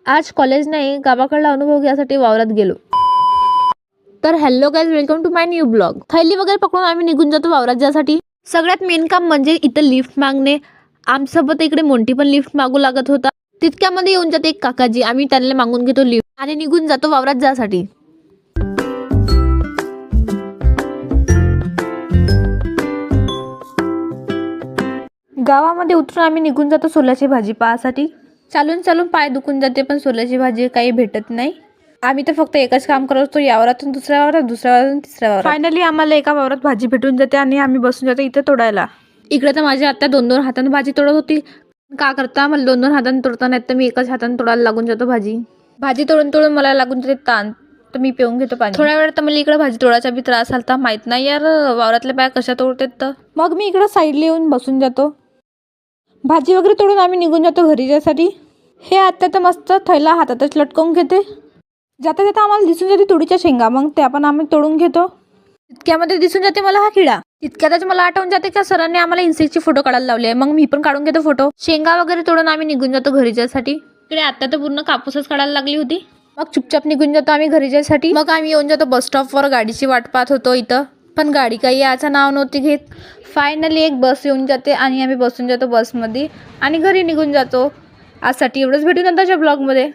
आज कॉलेज नाही, गावाकडला अनुभव घ्यायसाठी वावरात गेलो. तर hello guys, welcome to my new blog. थैली वगैरे पकडून आम्ही निघून जातो वावरात जासाठी. सगळ्यात मेन काम म्हणजे इथं लिफ्ट मागणे. आमच्यासोबत इकडे मोंटी पण लिफ्ट मागू लागत होता. तितक्यामध्ये येऊन जाते एक काकाजी. आम्ही त्यांना मागून घेतो लिफ्ट आणि निघून जातो वावरात जासाठी. गावामध्ये उतरून आम्ही निघून जातो सोल्याची भाजी पाहासाठी. चालून चालून पाय दुखून जाते, पण सोल्याची भाजी काही भेटत नाही. आम्ही तर फक्त एकच काम करत असतो, या वावरातून दुसऱ्या वावरात, दुसऱ्या वावरातून तिसऱ्या वावरात. फायनली आम्हाला एका वावरात भाजी भेटून जाते आणि आम्ही बसून जातो इथे तोडायला. इकडे तर माझी आत्या 2-2 हाताने भाजी तोडत होती. का करता, मला 2-2 हाताने तोडता नाही तर मी एकाच हाताने तोडायला लागून जातो भाजी तोडून तोडून मला लागून जाते ताण. तर मी पिऊन घेतो पाणी. थोड्या वेळ तर मला इकडे भाजी तोडायचा बी त्रास आलता. माहित नाही यार वावरातल्या बाया कशा तोडतात. तर मग मी इकडे साईडला येऊन बसून जातो. भाजी वगैरे तोडून आम्ही निघून जातो घरी जायसाठी. हे आत्या तर मस्त थैला हातातच लटकवून घेते. जाता जाता आम्हाला दिसून जाते तुरीच्या शेंगा, मग त्या पण आम्ही तोडून घेतो. तितक्यामध्ये दिसून जाते मला हा किडा. तितक्यातच मला आठवून जाते का सरांनी आम्हाला इन्सेक्टचे फोटो काढायला लावले. मग मी पण काढून घेतो फोटो. शेंगा वगैरे तोडून आम्ही निघून जातो घरी जायसाठी. इकडे आता तर पूर्ण कापूसच काढायला लागली होती. मग चुपचाप निघून जातो आम्ही घरी जायसाठी. मग आम्ही येऊन जातो बस स्टॉपवर. गाडीची वाट पाहत होतो इथं, पण गाडी काही याचं नाव नव्हती घेत. फायनली एक बस येऊन जाते आणि आम्ही बसून जातो बसमध्ये आणि घरी निघून जातो. आजसाठी एवढंच, भेटू नंतरच्या ब्लॉगमध्ये.